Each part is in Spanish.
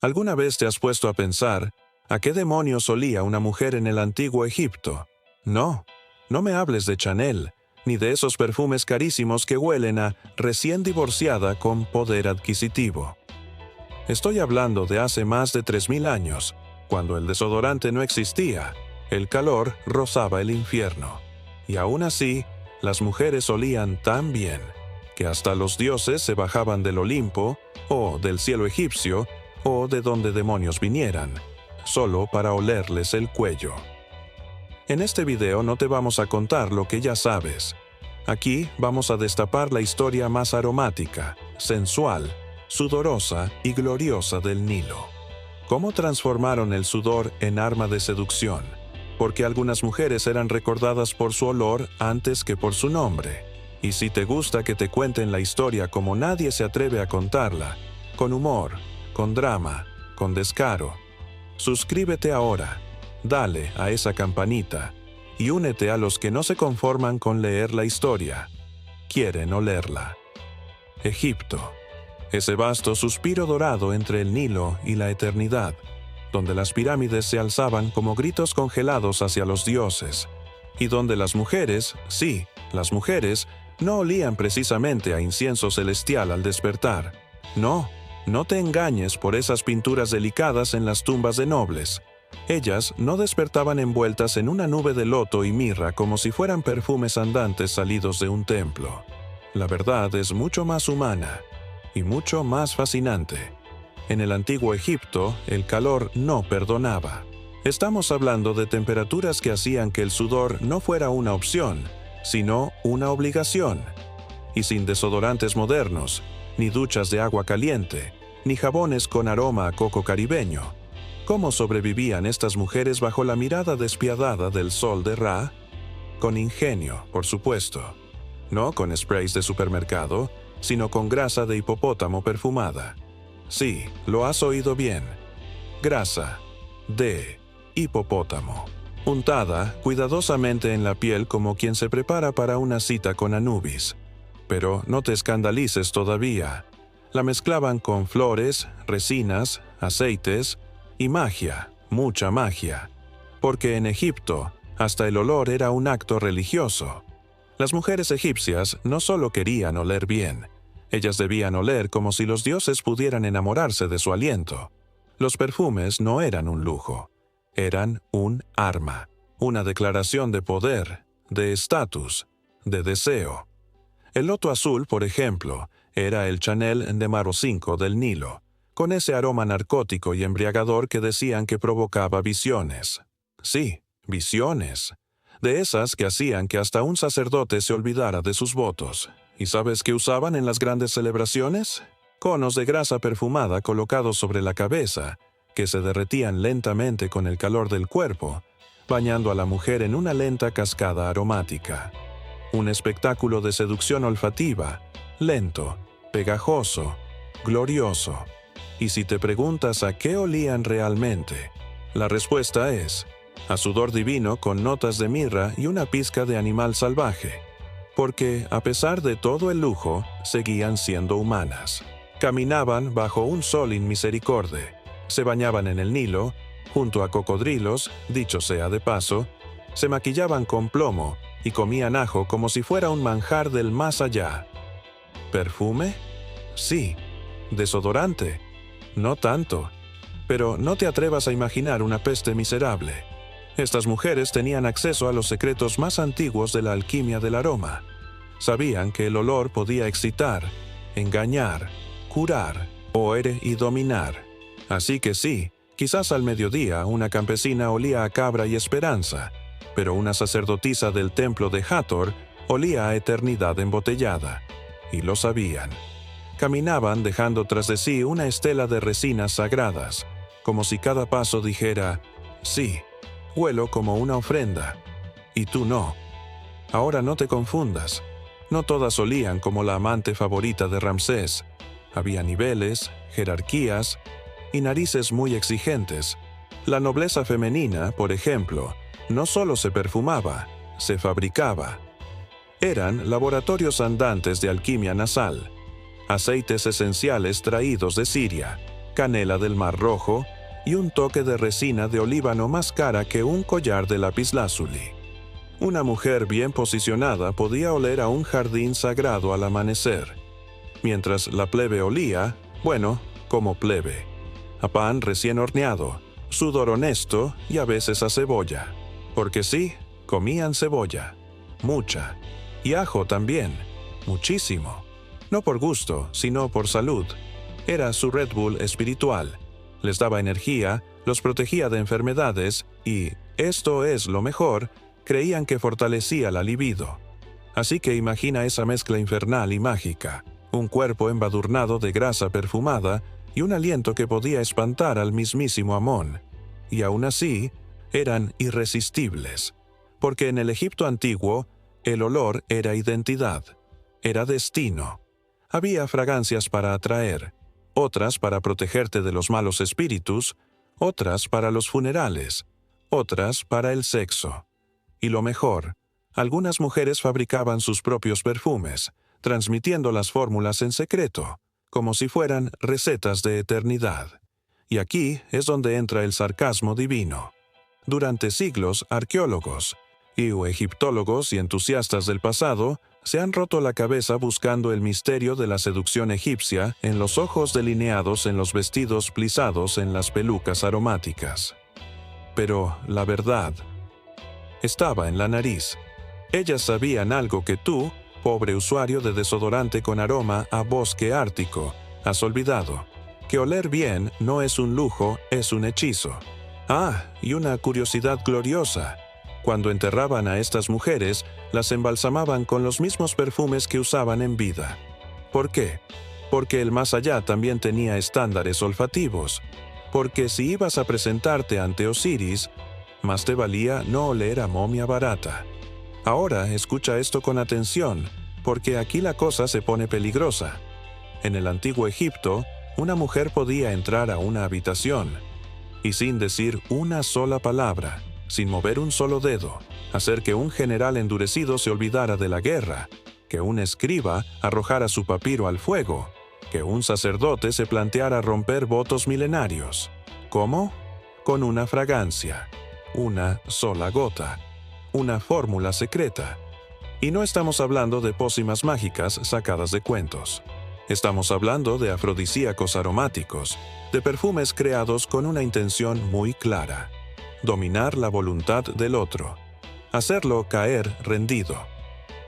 ¿Alguna vez te has puesto a pensar a qué demonios olía una mujer en el antiguo Egipto? No, no me hables de Chanel, ni de esos perfumes carísimos que huelen a recién divorciada con poder adquisitivo. Estoy hablando de hace más de 3000 años, cuando el desodorante no existía, el calor rozaba el infierno. Y aún así, las mujeres olían tan bien, que hasta los dioses se bajaban del Olimpo, o del cielo egipcio, o de donde demonios vinieran, solo para olerles el cuello. En este video no te vamos a contar lo que ya sabes. Aquí vamos a destapar la historia más aromática, sensual, sudorosa y gloriosa del Nilo. ¿Cómo transformaron el sudor en arma de seducción? Porque algunas mujeres eran recordadas por su olor antes que por su nombre. Y si te gusta que te cuenten la historia como nadie se atreve a contarla, con humor, con drama, con descaro, suscríbete ahora, dale a esa campanita y únete a los que no se conforman con leer la historia, quieren olerla. Egipto, ese vasto suspiro dorado entre el Nilo y la eternidad, donde las pirámides se alzaban como gritos congelados hacia los dioses, y donde las mujeres, sí, las mujeres, no olían precisamente a incienso celestial al despertar. No, no te engañes por esas pinturas delicadas en las tumbas de nobles. Ellas no despertaban envueltas en una nube de loto y mirra como si fueran perfumes andantes salidos de un templo. La verdad es mucho más humana y mucho más fascinante. En el antiguo Egipto, el calor no perdonaba. Estamos hablando de temperaturas que hacían que el sudor no fuera una opción, sino una obligación. Y sin desodorantes modernos, ni duchas de agua caliente, ni jabones con aroma a coco caribeño. ¿Cómo sobrevivían estas mujeres bajo la mirada despiadada del sol de Ra? Con ingenio, por supuesto. No con sprays de supermercado, sino con grasa de hipopótamo perfumada. Sí, lo has oído bien. Grasa de hipopótamo, untada cuidadosamente en la piel como quien se prepara para una cita con Anubis. Pero no te escandalices todavía. La mezclaban con flores, resinas, aceites y magia, mucha magia. Porque en Egipto, hasta el olor era un acto religioso. Las mujeres egipcias no solo querían oler bien, ellas debían oler como si los dioses pudieran enamorarse de su aliento. Los perfumes no eran un lujo, eran un arma, una declaración de poder, de estatus, de deseo. El loto azul, por ejemplo, era el Chanel de Maro V del Nilo, con ese aroma narcótico y embriagador que decían que provocaba visiones. Sí, visiones. De esas que hacían que hasta un sacerdote se olvidara de sus votos. ¿Y sabes qué usaban en las grandes celebraciones? Conos de grasa perfumada colocados sobre la cabeza, que se derretían lentamente con el calor del cuerpo, bañando a la mujer en una lenta cascada aromática. Un espectáculo de seducción olfativa, lento, pegajoso, glorioso. Y si te preguntas a qué olían realmente, la respuesta es a sudor divino con notas de mirra y una pizca de animal salvaje. Porque, a pesar de todo el lujo, seguían siendo humanas. Caminaban bajo un sol inmisericorde, se bañaban en el Nilo, junto a cocodrilos, dicho sea de paso, se maquillaban con plomo y comían ajo como si fuera un manjar del más allá. ¿Perfume? Sí. ¿Desodorante? No tanto. Pero no te atrevas a imaginar una peste miserable. Estas mujeres tenían acceso a los secretos más antiguos de la alquimia del aroma. Sabían que el olor podía excitar, engañar, curar, oer y dominar. Así que sí, quizás al mediodía una campesina olía a cabra y esperanza, pero una sacerdotisa del templo de Hathor olía a eternidad embotellada. Y lo sabían. Caminaban dejando tras de sí una estela de resinas sagradas, como si cada paso dijera, sí, huelo como una ofrenda, y tú no. Ahora no te confundas. No todas olían como la amante favorita de Ramsés. Había niveles, jerarquías y narices muy exigentes. La nobleza femenina, por ejemplo, no solo se perfumaba, se fabricaba. Eran laboratorios andantes de alquimia nasal, aceites esenciales traídos de Siria, canela del Mar Rojo y un toque de resina de olíbano más cara que un collar de lapislázuli. Una mujer bien posicionada podía oler a un jardín sagrado al amanecer, mientras la plebe olía, bueno, como plebe, a pan recién horneado, sudor honesto y a veces a cebolla. Porque sí, comían cebolla, mucha, y ajo también, muchísimo. No por gusto, sino por salud. Era su Red Bull espiritual. Les daba energía, los protegía de enfermedades y, esto es lo mejor, creían que fortalecía la libido. Así que imagina esa mezcla infernal y mágica, un cuerpo embadurnado de grasa perfumada y un aliento que podía espantar al mismísimo Amón. Y aún así, eran irresistibles, porque en el Egipto antiguo, el olor era identidad, era destino. Había fragancias para atraer, otras para protegerte de los malos espíritus, otras para los funerales, otras para el sexo. Y lo mejor, algunas mujeres fabricaban sus propios perfumes, transmitiendo las fórmulas en secreto, como si fueran recetas de eternidad. Y aquí es donde entra el sarcasmo divino. Durante siglos, arqueólogos, egiptólogos y entusiastas del pasado se han roto la cabeza buscando el misterio de la seducción egipcia en los ojos delineados en los vestidos plisados en las pelucas aromáticas. Pero la verdad estaba en la nariz. Ellas sabían algo que tú, pobre usuario de desodorante con aroma a bosque ártico, has olvidado: que oler bien no es un lujo, es un hechizo. Ah, y una curiosidad gloriosa. Cuando enterraban a estas mujeres, las embalsamaban con los mismos perfumes que usaban en vida. ¿Por qué? Porque el más allá también tenía estándares olfativos. Porque si ibas a presentarte ante Osiris, más te valía no oler a momia barata. Ahora escucha esto con atención, porque aquí la cosa se pone peligrosa. En el antiguo Egipto, una mujer podía entrar a una habitación y sin decir una sola palabra, sin mover un solo dedo, hacer que un general endurecido se olvidara de la guerra, que un escriba arrojara su papiro al fuego, que un sacerdote se planteara romper votos milenarios. ¿Cómo? Con una fragancia, una sola gota, una fórmula secreta. Y no estamos hablando de pócimas mágicas sacadas de cuentos. Estamos hablando de afrodisíacos aromáticos, de perfumes creados con una intención muy clara: dominar la voluntad del otro, hacerlo caer rendido.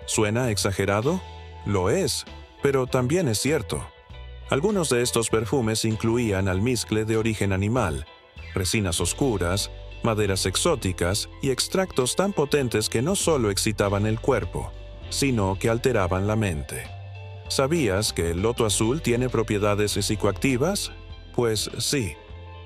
¿Suena exagerado? Lo es, pero también es cierto. Algunos de estos perfumes incluían almizcle de origen animal, resinas oscuras, maderas exóticas y extractos tan potentes que no solo excitaban el cuerpo, sino que alteraban la mente. ¿Sabías que el loto azul tiene propiedades psicoactivas? Pues sí,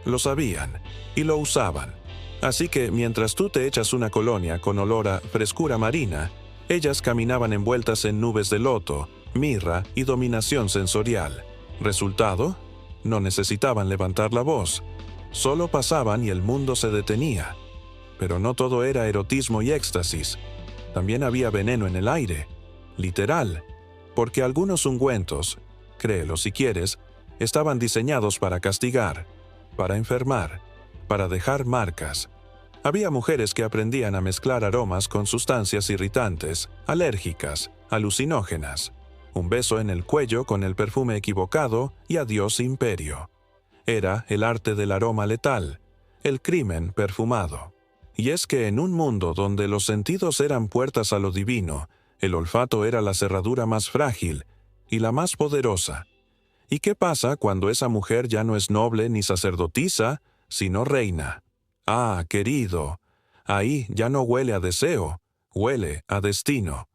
lo sabían y lo usaban. Así que mientras tú te echas una colonia con olor a frescura marina, ellas caminaban envueltas en nubes de loto, mirra y dominación sensorial. ¿Resultado? No necesitaban levantar la voz. Solo pasaban y el mundo se detenía. Pero no todo era erotismo y éxtasis. También había veneno en el aire. Literal. Porque algunos ungüentos, créelo si quieres, estaban diseñados para castigar, para enfermar, para dejar marcas. Había mujeres que aprendían a mezclar aromas con sustancias irritantes, alérgicas, alucinógenas. Un beso en el cuello con el perfume equivocado y adiós imperio. Era el arte del aroma letal, el crimen perfumado. Y es que en un mundo donde los sentidos eran puertas a lo divino, el olfato era la cerradura más frágil y la más poderosa. ¿Y qué pasa cuando esa mujer ya no es noble ni sacerdotisa, sino reina? Ah, querido, ahí ya no huele a deseo, huele a destino.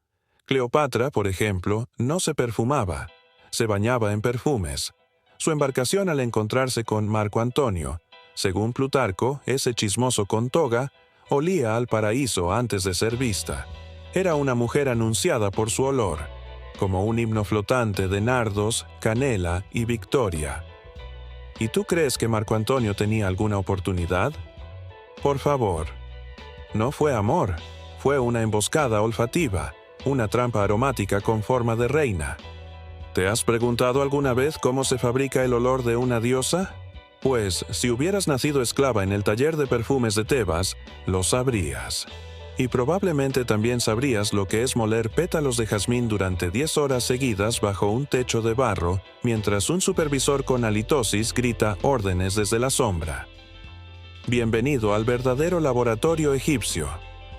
Cleopatra, por ejemplo, no se perfumaba, se bañaba en perfumes. Su embarcación al encontrarse con Marco Antonio, según Plutarco, ese chismoso con toga, olía al paraíso antes de ser vista. Era una mujer anunciada por su olor, como un himno flotante de nardos, canela y victoria. ¿Y tú crees que Marco Antonio tenía alguna oportunidad? Por favor. No fue amor, fue una emboscada olfativa, una trampa aromática con forma de reina. ¿Te has preguntado alguna vez cómo se fabrica el olor de una diosa? Pues, si hubieras nacido esclava en el taller de perfumes de Tebas, lo sabrías. Y probablemente también sabrías lo que es moler pétalos de jazmín durante 10 horas seguidas bajo un techo de barro, mientras un supervisor con halitosis grita órdenes desde la sombra. Bienvenido al verdadero laboratorio egipcio,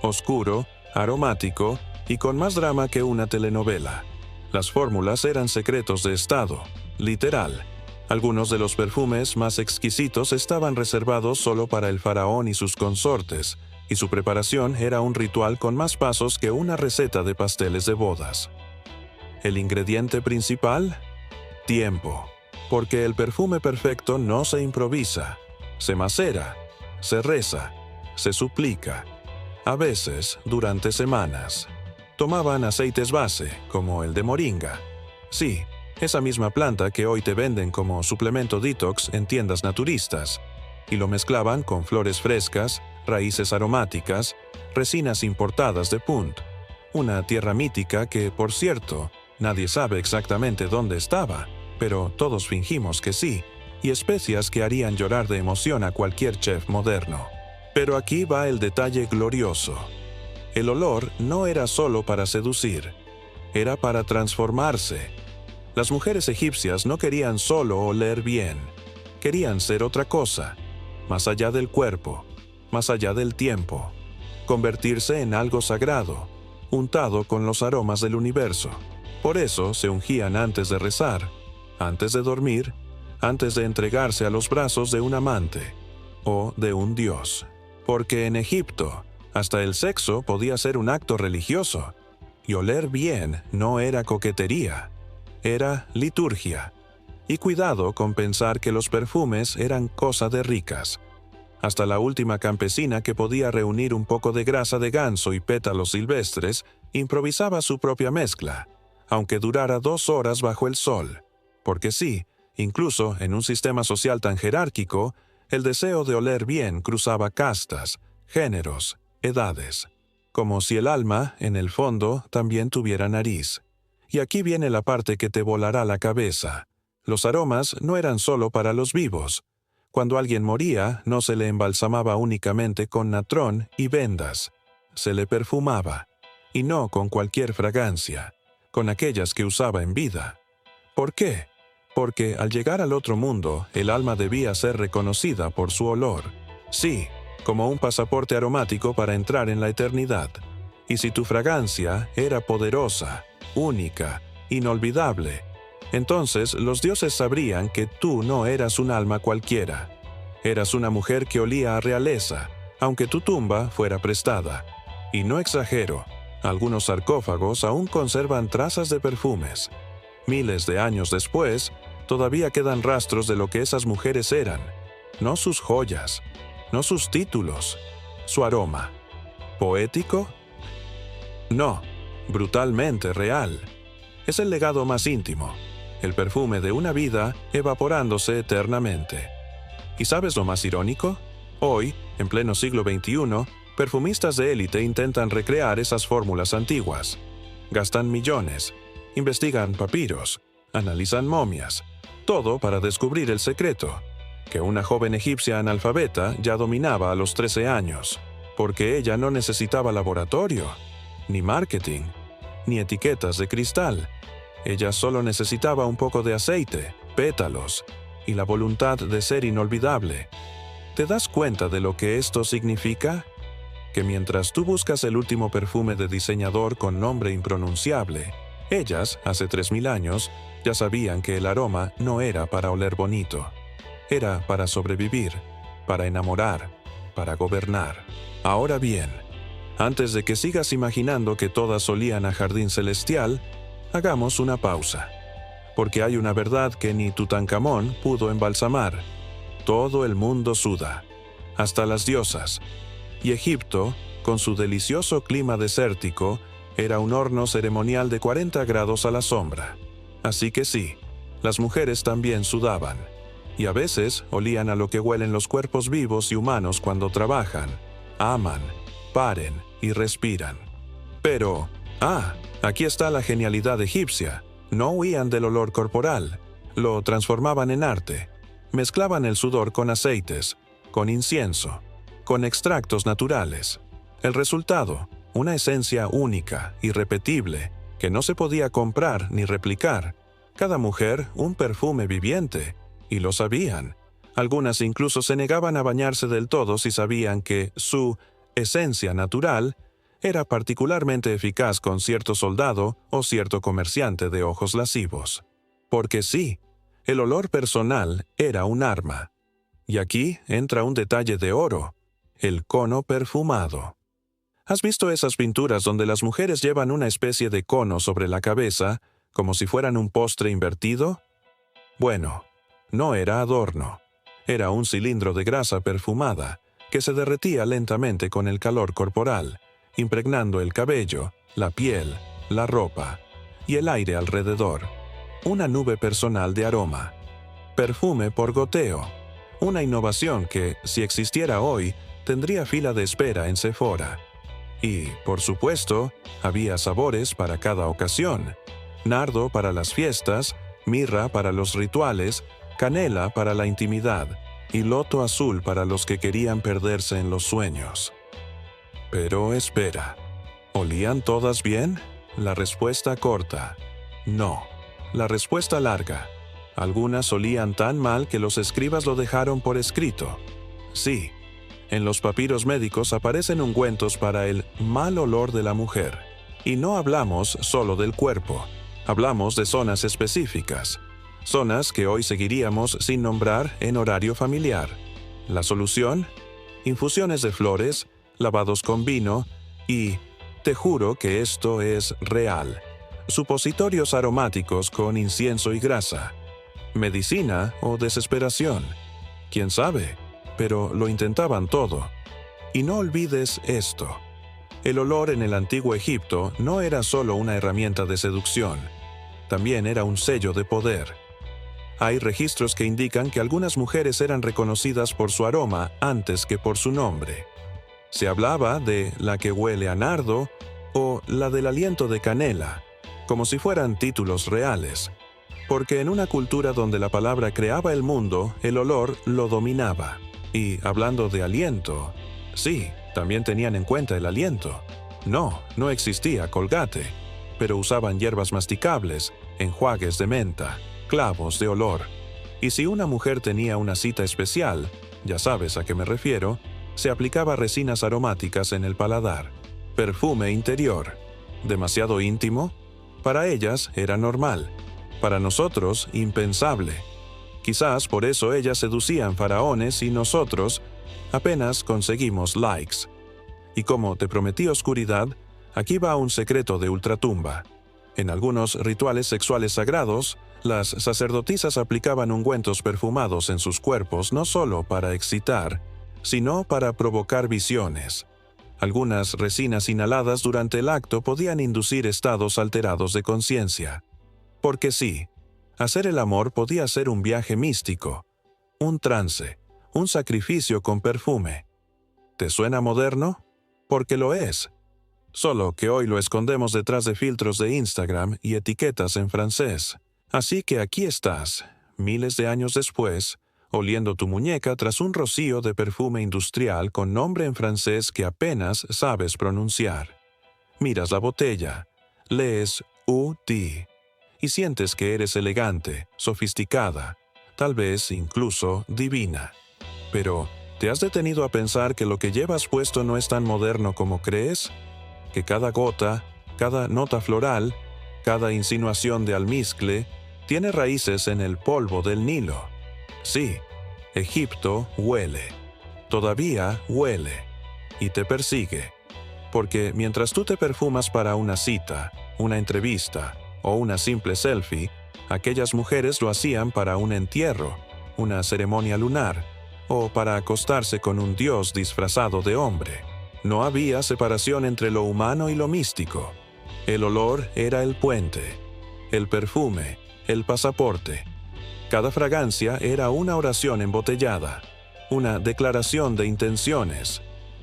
oscuro, aromático y con más drama que una telenovela. Las fórmulas eran secretos de Estado, literal. Algunos de los perfumes más exquisitos estaban reservados solo para el faraón y sus consortes, y su preparación era un ritual con más pasos que una receta de pasteles de bodas. ¿El ingrediente principal? Tiempo, porque el perfume perfecto no se improvisa, se macera, se reza, se suplica, a veces durante semanas. Tomaban aceites base, como el de moringa. Sí, esa misma planta que hoy te venden como suplemento detox en tiendas naturistas, y lo mezclaban con flores frescas, raíces aromáticas, resinas importadas de Punt, una tierra mítica que, por cierto, nadie sabe exactamente dónde estaba, pero todos fingimos que sí, y especias que harían llorar de emoción a cualquier chef moderno. Pero aquí va el detalle glorioso. El olor no era solo para seducir, era para transformarse. Las mujeres egipcias no querían solo oler bien, querían ser otra cosa, más allá del cuerpo, más allá del tiempo, convertirse en algo sagrado, untado con los aromas del universo. Por eso se ungían antes de rezar, antes de dormir, antes de entregarse a los brazos de un amante o de un dios. Porque en Egipto, hasta el sexo podía ser un acto religioso, y oler bien no era coquetería, era liturgia. Y cuidado con pensar que los perfumes eran cosa de ricas. Hasta la última campesina que podía reunir un poco de grasa de ganso y pétalos silvestres, improvisaba su propia mezcla, aunque durara 2 horas bajo el sol. Porque sí, incluso en un sistema social tan jerárquico, el deseo de oler bien cruzaba castas, géneros, edades. Como si el alma, en el fondo, también tuviera nariz. Y aquí viene la parte que te volará la cabeza. Los aromas no eran solo para los vivos. Cuando alguien moría, no se le embalsamaba únicamente con natrón y vendas. Se le perfumaba. Y no con cualquier fragancia, con aquellas que usaba en vida. ¿Por qué? Porque al llegar al otro mundo, el alma debía ser reconocida por su olor. Sí, como un pasaporte aromático para entrar en la eternidad. Y si tu fragancia era poderosa, única, inolvidable, entonces los dioses sabrían que tú no eras un alma cualquiera. Eras una mujer que olía a realeza, aunque tu tumba fuera prestada. Y no exagero, algunos sarcófagos aún conservan trazas de perfumes. Miles de años después, todavía quedan rastros de lo que esas mujeres eran. No sus joyas, no sus títulos, su aroma. ¿Poético? No, brutalmente real. Es el legado más íntimo, el perfume de una vida evaporándose eternamente. ¿Y sabes lo más irónico? Hoy, en pleno siglo XXI, perfumistas de élite intentan recrear esas fórmulas antiguas. Gastan millones, investigan papiros, analizan momias, todo para descubrir el secreto, que una joven egipcia analfabeta ya dominaba a los 13 años, porque ella no necesitaba laboratorio, ni marketing, ni etiquetas de cristal. Ella solo necesitaba un poco de aceite, pétalos, y la voluntad de ser inolvidable. ¿Te das cuenta de lo que esto significa? Que mientras tú buscas el último perfume de diseñador con nombre impronunciable, ellas, hace 3000 años, ya sabían que el aroma no era para oler bonito. Era para sobrevivir, para enamorar, para gobernar. Ahora bien, antes de que sigas imaginando que todas olían a jardín celestial, hagamos una pausa. Porque hay una verdad que ni Tutankamón pudo embalsamar. Todo el mundo suda, hasta las diosas. Y Egipto, con su delicioso clima desértico, era un horno ceremonial de 40 grados a la sombra. Así que sí, las mujeres también sudaban. Y a veces olían a lo que huelen los cuerpos vivos y humanos cuando trabajan, aman, paren y respiran. Pero, aquí está la genialidad egipcia. No huían del olor corporal, lo transformaban en arte. Mezclaban el sudor con aceites, con incienso, con extractos naturales. El resultado, una esencia única, irrepetible, que no se podía comprar ni replicar. Cada mujer un perfume viviente, y lo sabían. Algunas incluso se negaban a bañarse del todo si sabían que su esencia natural era particularmente eficaz con cierto soldado o cierto comerciante de ojos lascivos. Porque sí, el olor personal era un arma. Y aquí entra un detalle de oro: el cono perfumado. ¿Has visto esas pinturas donde las mujeres llevan una especie de cono sobre la cabeza, como si fueran un postre invertido? Bueno, no era adorno. Era un cilindro de grasa perfumada que se derretía lentamente con el calor corporal, impregnando el cabello, la piel, la ropa y el aire alrededor. Una nube personal de aroma. Perfume por goteo. Una innovación que, si existiera hoy, tendría fila de espera en Sephora. Y, por supuesto, había sabores para cada ocasión. Nardo para las fiestas, mirra para los rituales, canela para la intimidad y loto azul para los que querían perderse en los sueños. Pero espera, ¿olían todas bien? La respuesta corta: no. La respuesta larga: algunas olían tan mal que los escribas lo dejaron por escrito. Sí, en los papiros médicos aparecen ungüentos para el mal olor de la mujer. Y no hablamos solo del cuerpo, hablamos de zonas específicas. Zonas que hoy seguiríamos sin nombrar en horario familiar. La solución: infusiones de flores, lavados con vino y, te juro que esto es real, supositorios aromáticos con incienso y grasa. Medicina o desesperación. ¿Quién sabe? Pero lo intentaban todo. Y no olvides esto: el olor en el antiguo Egipto no era solo una herramienta de seducción, también era un sello de poder. Hay registros que indican que algunas mujeres eran reconocidas por su aroma antes que por su nombre. Se hablaba de la que huele a nardo o la del aliento de canela, como si fueran títulos reales, porque en una cultura donde la palabra creaba el mundo, el olor lo dominaba. Y hablando de aliento, sí, también tenían en cuenta el aliento. No existía Colgate, pero usaban hierbas masticables, enjuagues de menta, clavos de olor. Y si una mujer tenía una cita especial, ya sabes a qué me refiero, se aplicaba resinas aromáticas en el paladar. Perfume interior. ¿Demasiado íntimo? Para ellas era normal. Para nosotros, impensable. Quizás por eso ellas seducían faraones y nosotros apenas conseguimos likes. Y como te prometí oscuridad, aquí va un secreto de ultratumba. En algunos rituales sexuales sagrados, las sacerdotisas aplicaban ungüentos perfumados en sus cuerpos no solo para excitar, sino para provocar visiones. Algunas resinas inhaladas durante el acto podían inducir estados alterados de conciencia. Porque sí, hacer el amor podía ser un viaje místico, un trance, un sacrificio con perfume. ¿Te suena moderno? Porque lo es. Solo que hoy lo escondemos detrás de filtros de Instagram y etiquetas en francés. Así que aquí estás, miles de años después, oliendo tu muñeca tras un rocío de perfume industrial con nombre en francés que apenas sabes pronunciar. Miras la botella, lees U.D. y sientes que eres elegante, sofisticada, tal vez incluso divina. Pero, ¿te has detenido a pensar que lo que llevas puesto no es tan moderno como crees? Que cada gota, cada nota floral, cada insinuación de almizcle, tiene raíces en el polvo del Nilo. Sí, Egipto huele. Todavía huele. Y te persigue. Porque mientras tú te perfumas para una cita, una entrevista o una simple selfie, aquellas mujeres lo hacían para un entierro, una ceremonia lunar o para acostarse con un dios disfrazado de hombre. No había separación entre lo humano y lo místico. El olor era el puente, el perfume, el pasaporte. Cada fragancia era una oración embotellada, una declaración de intenciones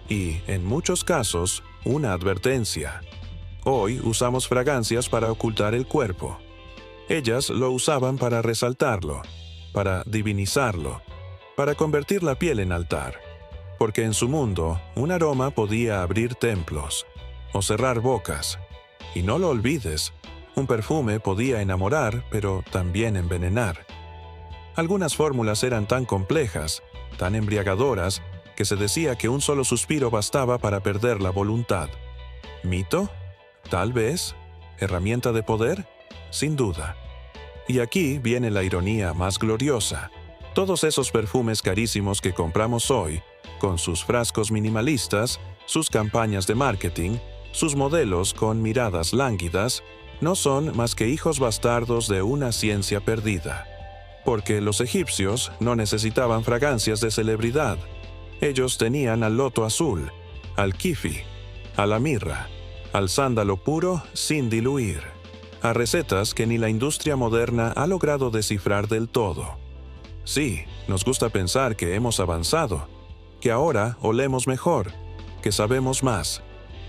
y, en muchos casos, una advertencia. Hoy usamos fragancias para ocultar el cuerpo. Ellas lo usaban para resaltarlo. para divinizarlo, para convertir la piel en altar. Porque en su mundo, un aroma podía abrir templos o cerrar bocas. Y no lo olvides, un perfume podía enamorar, pero también envenenar. Algunas fórmulas eran tan complejas, tan embriagadoras, que se decía que un solo suspiro bastaba para perder la voluntad. ¿Mito? Tal vez. ¿Herramienta de poder? Sin duda. Y aquí viene la ironía más gloriosa. Todos esos perfumes carísimos que compramos hoy, con sus frascos minimalistas, sus campañas de marketing, sus modelos con miradas lánguidas, no son más que hijos bastardos de una ciencia perdida. Porque los egipcios no necesitaban fragancias de celebridad. Ellos tenían al loto azul, al kifi, a la mirra, al sándalo puro sin diluir, a recetas que ni la industria moderna ha logrado descifrar del todo. Sí, nos gusta pensar que hemos avanzado, que ahora olemos mejor, que sabemos más.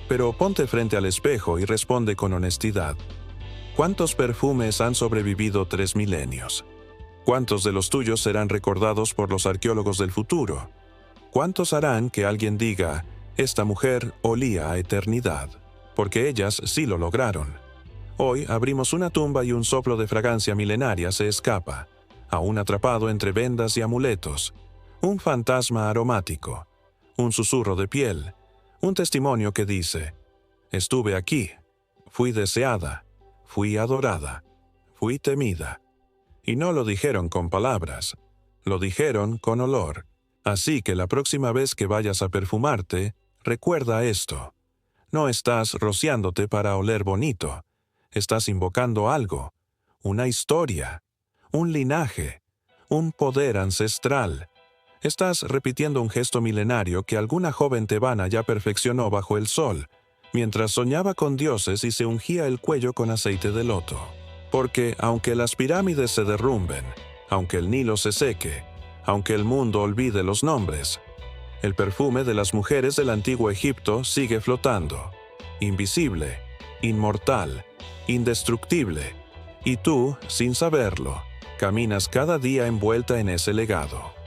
Pero ponte frente al espejo y responde con honestidad. ¿Cuántos perfumes han sobrevivido 3 milenios? ¿Cuántos de los tuyos serán recordados por los arqueólogos del futuro? ¿Cuántos harán que alguien diga, esta mujer olía a eternidad? Porque ellas sí lo lograron. Hoy abrimos una tumba y un soplo de fragancia milenaria se escapa, aún atrapado entre vendas y amuletos. Un fantasma aromático, un susurro de piel, un testimonio que dice, estuve aquí, fui deseada, fui adorada, fui temida. Y no lo dijeron con palabras, lo dijeron con olor. Así que la próxima vez que vayas a perfumarte, recuerda esto. No estás rociándote para oler bonito, estás invocando algo, una historia, un linaje, un poder ancestral. Estás repitiendo un gesto milenario que alguna joven tebana ya perfeccionó bajo el sol, mientras soñaba con dioses y se ungía el cuello con aceite de loto. Porque aunque las pirámides se derrumben, aunque el Nilo se seque, aunque el mundo olvide los nombres, el perfume de las mujeres del antiguo Egipto sigue flotando, invisible, inmortal, indestructible, y tú, sin saberlo, caminas cada día envuelta en ese legado.